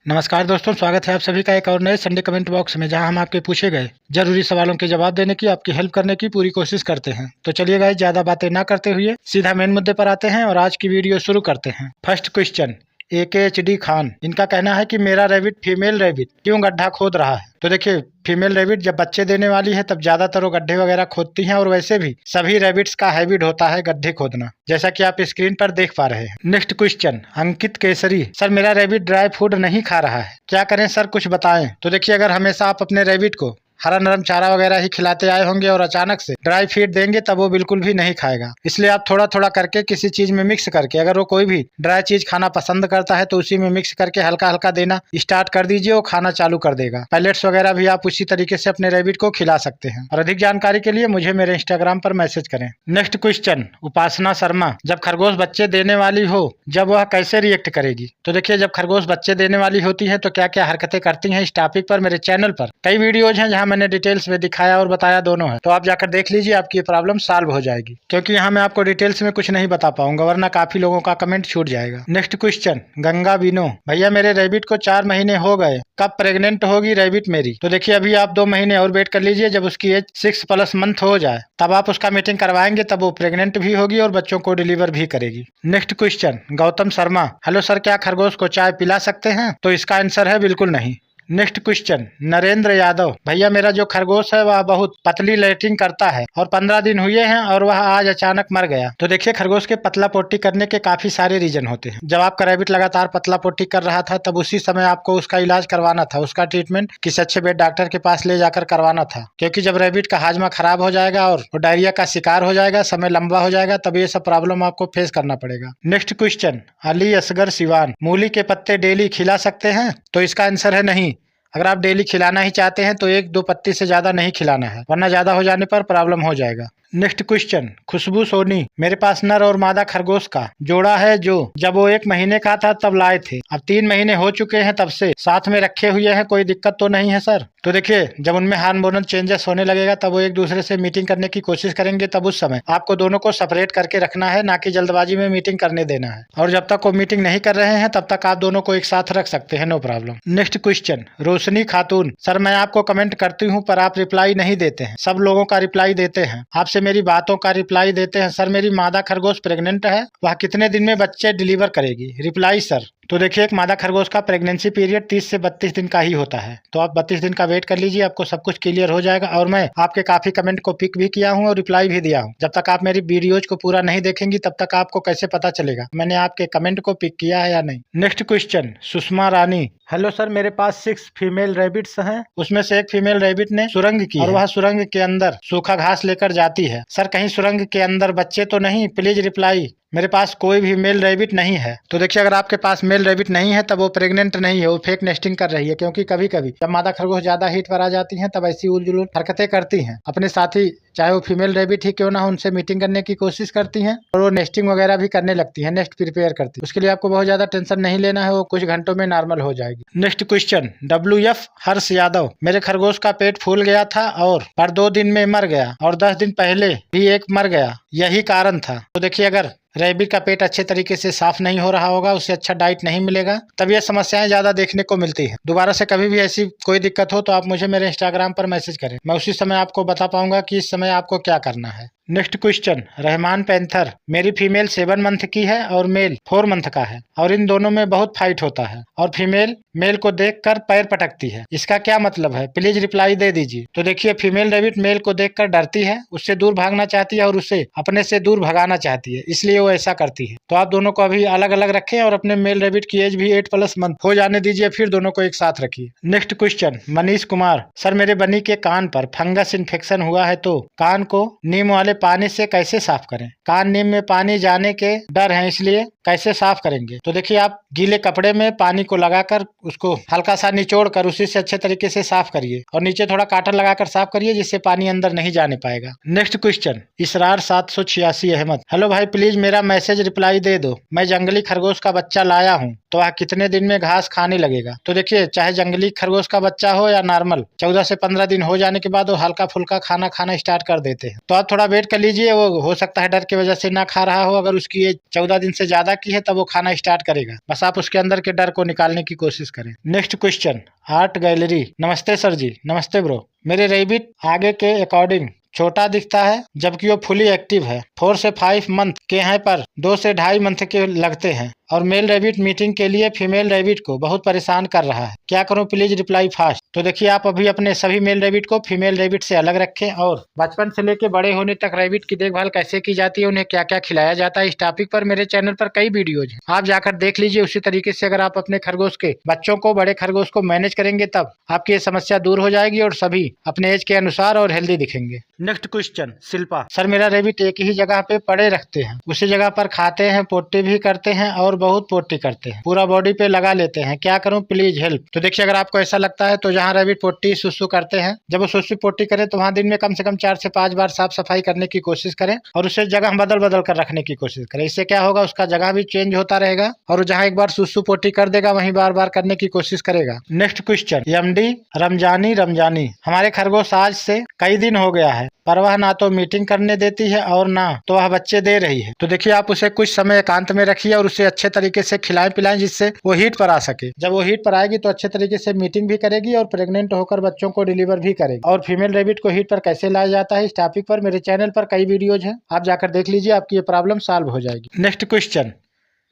नमस्कार दोस्तों, स्वागत है आप सभी का एक और नए संडे कमेंट बॉक्स में, जहां हम आपके पूछे गए जरूरी सवालों के जवाब देने की, आपकी हेल्प करने की पूरी कोशिश करते हैं। तो चलिए गाइस, ज्यादा बातें ना करते हुए सीधा मेन मुद्दे पर आते हैं और आज की वीडियो शुरू करते हैं। फर्स्ट क्वेश्चन, AKHD खान, इनका कहना है कि मेरा रैबिट फीमेल रैबिट क्यों गड्ढा खोद रहा है। तो देखिए, फीमेल रैबिट जब बच्चे देने वाली है तब ज्यादातर वो गड्ढे वगैरह खोदती हैं, और वैसे भी सभी रैबिट्स का हैबिट होता है गड्ढे खोदना, जैसा कि आप स्क्रीन पर देख पा रहे हैं। नेक्स्ट क्वेश्चन, अंकित केसरी, सर मेरा रैबिट ड्राई फूड नहीं खा रहा है, क्या करें सर, कुछ बताएं। तो देखिए, अगर हमेशा आप अपने रैबिट को हरा नरम चारा वगैरह ही खिलाते आए होंगे और अचानक से ड्राई फीड देंगे तब वो बिल्कुल भी नहीं खाएगा। इसलिए आप थोड़ा थोड़ा करके किसी चीज में मिक्स करके, अगर वो कोई भी ड्राई चीज खाना पसंद करता है तो उसी में मिक्स करके हल्का हल्का देना स्टार्ट कर दीजिए, वो खाना चालू कर देगा। पैलेट्स वगैरह भी आप उसी तरीके से अपने रैबिट को खिला सकते हैं। और अधिक जानकारी के लिए मुझे मेरे इंस्टाग्राम पर मैसेज करें। नेक्स्ट क्वेश्चन, उपासना शर्मा, जब खरगोश बच्चे देने वाली हो जब वह कैसे रिएक्ट करेगी। तो देखिए, जब खरगोश बच्चे देने वाली होती है तो क्या क्या हरकतें करती हैं, इस टॉपिक पर मेरे चैनल पर कई वीडियोज हैं जहां मैंने डिटेल्स में दिखाया और बताया दोनों है, तो आप जाकर देख लीजिए, आपकी प्रॉब्लम सॉल्व हो जाएगी। क्योंकि यहाँ मैं आपको डिटेल्स में कुछ नहीं बता पाऊंगा, वरना काफी लोगों का कमेंट छूट जाएगा। नेक्स्ट क्वेश्चन, गंगा बीनो, भैया मेरे रैबिट को 4 महीने हो गए, कब प्रेग्नेंट होगी रैबिट मेरी। तो देखिए, अभी आप 2 महीने और वेट कर लीजिए, जब उसकी एज 6+ मंथ हो जाए तब आप उसका मीटिंग करवाएंगे, तब वो प्रेग्नेंट भी होगी और बच्चों को डिलीवर भी करेगी। Next question, Gautam Sharma, hello sir, क्या खरगोश को चाय पिला सकते हैं। तो इसका आंसर है बिल्कुल नहीं। नेक्स्ट क्वेश्चन, नरेंद्र यादव, भैया मेरा जो खरगोश है वह बहुत पतली लैट्रिन करता है और 15 दिन हुए हैं और वह आज अचानक मर गया। तो देखिए, खरगोश के पतला पोटी करने के काफी सारे रीजन होते हैं। जब आपका रैबिट लगातार पतला पोटी कर रहा था तब उसी समय आपको उसका इलाज करवाना था, उसका ट्रीटमेंट किसी अच्छे वेट डॉक्टर के पास ले जाकर करवाना था। क्योंकि जब रैबिट का हाजमा खराब हो जाएगा और वो डायरिया का शिकार हो जाएगा, समय लंबा हो जाएगा, तब ये सब प्रॉब्लम आपको फेस करना पड़ेगा। नेक्स्ट क्वेश्चन, अली असगर सिवान, मूली के पत्ते डेली खिला सकते हैं। तो इसका आंसर है नहीं। अगर आप डेली खिलाना ही चाहते हैं तो 1-2 पत्ती से ज्यादा नहीं खिलाना है, वरना ज्यादा हो जाने पर प्रॉब्लम हो जाएगा। नेक्स्ट क्वेश्चन, खुशबू सोनी, मेरे पास नर और मादा खरगोश का जोड़ा है, जो जब वो 1 महीने का था तब लाए थे, अब 3 महीने हो चुके हैं तब से साथ में रखे हुए हैं, कोई दिक्कत तो नहीं है सर। तो देखिए, जब उनमें हार्मोनल चेंजेस होने लगेगा तब वो एक दूसरे से मीटिंग करने की कोशिश करेंगे, तब उस समय आपको दोनों को सेपरेट करके रखना है, ना कि जल्दबाजी में मीटिंग करने देना है। और जब तक वो मीटिंग नहीं कर रहे हैं तब तक आप दोनों को एक साथ रख सकते हैं, नो प्रॉब्लम। नेक्स्ट क्वेश्चन, रोशनी खातून, सर मैं आपको कमेंट करती हूँ पर आप रिप्लाई नहीं देते हैं, सब लोगों का रिप्लाई देते हैं, आपसे मेरी बातों का रिप्लाई देते हैं। सर मेरी मादा खरगोश प्रेग्नेंट है, वह कितने दिन में बच्चे डिलीवर करेगी, रिप्लाई सर। तो देखिए, एक मादा खरगोश का प्रेगनेंसी पीरियड 30 से 32 दिन का ही होता है, तो आप 32 दिन का वेट कर लीजिए, आपको सब कुछ क्लियर हो जाएगा। और मैं आपके काफी कमेंट को पिक भी किया हूँ और रिप्लाई भी दिया हूँ। जब तक आप मेरी वीडियोज को पूरा नहीं देखेंगी तब तक आपको कैसे पता चलेगा मैंने आपके कमेंट को पिक किया है या नहीं। नेक्स्ट क्वेश्चन, सुषमा रानी, हेलो सर, मेरे पास 6 फीमेल रैबिट्स हैं, उसमें से एक फीमेल रैबिट ने सुरंग की और वह सुरंग के अंदर सूखा घास लेकर जाती है। सर कहीं सुरंग के अंदर बच्चे तो नहीं, प्लीज रिप्लाई। मेरे पास कोई भी मेल रैबिट नहीं है। तो देखिए, अगर आपके पास मेल रैबिट नहीं है तब वो प्रेग्नेंट नहीं है, वो फेक नेस्टिंग कर रही है। क्योंकि कभी कभी जब मादा खरगोश ज्यादा हीट पर आ जाती हैं तब ऐसी उलझुल हरकतें करती हैं, अपने साथी चाहे वो फीमेल रैबिट ही क्यों ना हो उनसे मीटिंग करने की कोशिश करती हैं और वो नेस्टिंग वगैरह भी करने लगती है, नेस्ट प्रिपेयर करती है। उसके लिए आपको बहुत ज्यादा टेंशन नहीं लेना है, वो कुछ घंटों में नॉर्मल हो जाएगी। Next question, WF Harsh Yadav, मेरे खरगोश का पेट फूल गया था और पर 2 दिन में मर गया और 10 दिन पहले भी एक मर गया, यही कारण था। तो देखिए, अगर रैबिट का पेट अच्छे तरीके से साफ नहीं हो रहा होगा, उसे अच्छा डाइट नहीं मिलेगा, तब ये समस्याएं ज्यादा देखने को मिलती हैं। दोबारा से कभी भी ऐसी कोई दिक्कत हो तो आप मुझे मेरे इंस्टाग्राम पर मैसेज करें, मैं उसी समय आपको बता पाऊंगा कि इस समय आपको क्या करना है। नेक्स्ट क्वेश्चन, रहमान पैंथर, मेरी फीमेल 7 मंथ की है और मेल 4 मंथ का है और इन दोनों में बहुत फाइट होता है और फीमेल मेल को देखकर पैर पटकती है, इसका क्या मतलब है, प्लीज रिप्लाई दे दीजिए। तो देखिए, फीमेल रैबिट मेल को देखकर डरती है, उससे दूर भागना चाहती है और उसे अपने से दूर भगाना चाहती है, इसलिए वो ऐसा करती है। तो आप दोनों को अभी अलग अलग रखें और अपने मेल रैबिट की एज भी 8+ मंथ हो जाने दीजिए, फिर दोनों को एक साथ रखिए। Next question, Manish Kumar, sir मेरे बनी के कान पर फंगस इन्फेक्शन हुआ है, तो कान को नीम वाले पानी से कैसे साफ करें। कान नीम में पानी जाने के डर है, इसलिए कैसे साफ करेंगे। तो देखिए, आप गीले कपड़े में पानी को लगाकर उसको हल्का सा निचोड़ कर उसी से अच्छे तरीके से साफ करिए और नीचे थोड़ा काटन लगाकर साफ करिए, जिससे पानी अंदर नहीं जाने पाएगा। नेक्स्ट क्वेश्चन, इसरार 786 अहमद, हेलो भाई, प्लीज मेरा मैसेज रिप्लाई दे दो, मैं जंगली खरगोश का बच्चा लाया हूँ, तो वह कितने दिन में घास खाने लगेगा। तो देखिए, चाहे जंगली खरगोश का बच्चा हो या नॉर्मल, 14 से 15 दिन हो जाने के बाद वो हल्का फुल्का खाना खाना स्टार्ट कर देते हैं। तो आप थोड़ा वेट कर लीजिए, वो हो सकता है डर की वजह से ना खा रहा हो। अगर उसकी एज 14 दिन से ज्यादा ज्यादा की है तब वो खाना स्टार्ट करेगा। बस आप उसके अंदर के डर को निकालने की कोशिश करें। Next question, art gallery. नमस्ते सर जी। नमस्ते ब्रो। मेरे रैबिट आगे के अकॉर्डिंग छोटा दिखता है जबकि वो फुली एक्टिव है। 4 से 5 मंथ के हैं पर 2 से 2.5 मंथ के लगते हैं और मेल रैबिट मीटिंग के लिए फीमेल रैबिट को बहुत परेशान कर रहा है। क्या करूं, प्लीज रिप्लाई फास्ट। तो देखिए, आप अभी अपने सभी मेल रैबिट को फीमेल रैबिट से अलग रखें और बचपन से लेकर बड़े होने तक रैबिट की देखभाल कैसे की जाती है, उन्हें क्या क्या खिलाया जाता है, इस टॉपिक पर मेरे चैनल पर कई वीडियोज हैं, आप जाकर देख लीजिए। उसी तरीके से अगर आप अपने खरगोश के बच्चों को, बड़े खरगोश को मैनेज करेंगे तब आपकी ये समस्या दूर हो जाएगी और सभी अपने एज के अनुसार और हेल्दी दिखेंगे। Next question, Shilpa. सर मेरा रैबिट एक ही जगह पे पड़े रखते हैं, उसी जगह पर खाते हैं, पोटी भी करते हैं और बहुत पोटी करते हैं, पूरा बॉडी पे लगा लेते हैं, क्या करूं प्लीज हेल्प। तो देखिए, अगर आपको ऐसा लगता है तो जहां रैबिट पोटी सुसु करते हैं, जब वो सुसु पोटी करें तो वहां दिन में कम से कम 4 से 5 बार साफ सफाई करने की कोशिश करें और उसे जगह बदल बदल कर रखने की कोशिश करें। इससे क्या होगा, उसका जगह भी चेंज होता रहेगा और जहां एक बार सुसु पोटी कर देगा वहीं बार बार करने की कोशिश करेगा। Next question, MD Ramzani. हमारे खरगोश आज से कई दिन हो गया है पर वह ना तो मीटिंग करने देती है और ना तो वह बच्चे दे रही है। तो देखिए, आप उसे कुछ समय एकांत में रखिए और उसे अच्छे तरीके से खिलाएं पिलाएं जिससे वो हीट पर आ सके। जब वो हीट पर आएगी तो अच्छे तरीके से मीटिंग भी करेगी और प्रेग्नेंट होकर बच्चों को डिलीवर भी करेगी। और फीमेल रैबिट को हीट पर कैसे लाया जाता है, इस टॉपिक पर मेरे चैनल पर कई वीडियोज हैं, आप जाकर देख लीजिए, आपकी ये प्रॉब्लम सॉल्व हो जाएगी। Next question,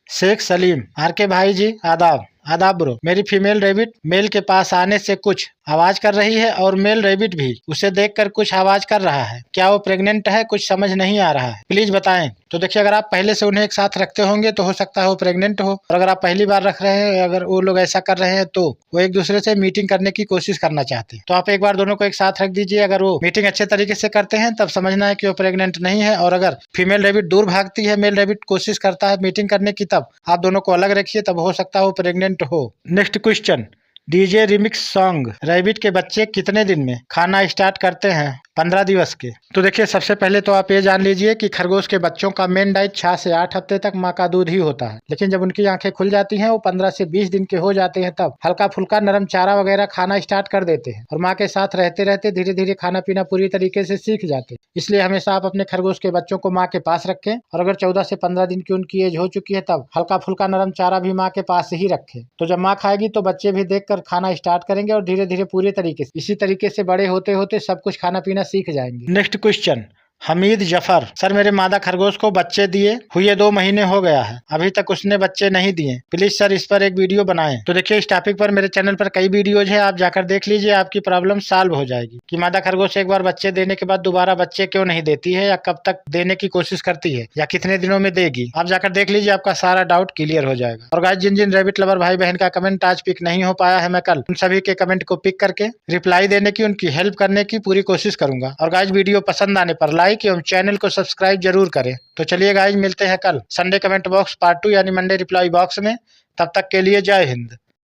Shaikh Salim. R K भाई जी आदाब। आदाब ब्रो। मेरी फीमेल रैबिट मेल के पास आने से कुछ आवाज कर रही है और मेल रैबिट भी उसे देखकर कुछ आवाज कर रहा है, क्या वो प्रेग्नेंट है, कुछ समझ नहीं आ रहा है, प्लीज बताएं। तो देखिए, अगर आप पहले से उन्हें एक साथ रखते होंगे तो हो सकता है वो प्रेग्नेंट हो, और अगर आप पहली बार रख रहे हैं, अगर वो लोग ऐसा कर रहे हैं तो वो एक दूसरे से मीटिंग करने की कोशिश करना चाहते हैं। तो आप एक बार दोनों को एक साथ रख दीजिए, अगर वो मीटिंग अच्छे तरीके से करते हैं तब समझना है कि वो प्रेग्नेंट नहीं है, और अगर फीमेल रैबिट दूर भागती है, मेल रैबिट कोशिश करता है मीटिंग करने की, तब आप दोनों को अलग रखिए, तब हो सकता है वो प्रेग्नेंट हो। Next question, DJ remix song. Rabbit के बच्चे कितने दिन में खाना स्टार्ट करते हैं? 15 दिवस के। तो देखिए, सबसे पहले तो आप ये जान लीजिए कि खरगोश के बच्चों का मेन डाइट 6 से 8 हफ्ते तक माँ का दूध ही होता है, लेकिन जब उनकी आंखें खुल जाती हैं, वो 15 से 20 दिन के हो जाते हैं, तब हल्का फुल्का नरम चारा वगैरह खाना स्टार्ट कर देते हैं और माँ के साथ रहते रहते धीरे धीरे खाना पीना पूरी तरीके से सीख जाते हैं। इसलिए हमेशा आप अपने खरगोश के बच्चों को माँ के पास रखें, और अगर 14 से 15 दिन की उनकी एज हो चुकी है तब हल्का फुल्का नरम चारा भी माँ के पास ही रखें। तो जब माँ खाएगी तो बच्चे भी देख कर खाना स्टार्ट करेंगे और धीरे धीरे पूरे तरीके से इसी तरीके से बड़े होते होते सब कुछ खाना पीना सीख जाएंगे। Next question, Hamid Zafar. Sir मेरे मादा खरगोश को बच्चे दिए हुए 2 महीने हो गया है, अभी तक उसने बच्चे नहीं दिए, प्लीज सर इस पर एक वीडियो बनाएं। तो देखिए, इस टॉपिक पर मेरे चैनल पर कई वीडियोज हैं, आप जाकर देख लीजिए, आपकी प्रॉब्लम सॉल्व हो जाएगी कि मादा खरगोश एक बार बच्चे देने के बाद दोबारा बच्चे क्यों नहीं देती है, या कब तक देने की कोशिश करती है, या कितने दिनों में देगी। आप जाकर देख लीजिए, आपका सारा डाउट क्लियर हो जाएगा। और गाइस, जिन जिन रैबिट लवर भाई बहन का कमेंट आज पिक नहीं हो पाया है, मैं कल उन सभी के कमेंट को पिक करके रिप्लाई देने की, उनकी हेल्प करने की पूरी कोशिश करूंगा। और गाइस, वीडियो पसंद आने पर लाइक एवं चैनल को सब्सक्राइब जरूर करें। तो चलिए गाइस, मिलते हैं कल संडे कमेंट बॉक्स पार्ट 2 यानी मंडे रिप्लाई बॉक्स में। तब तक के लिए जय हिंद।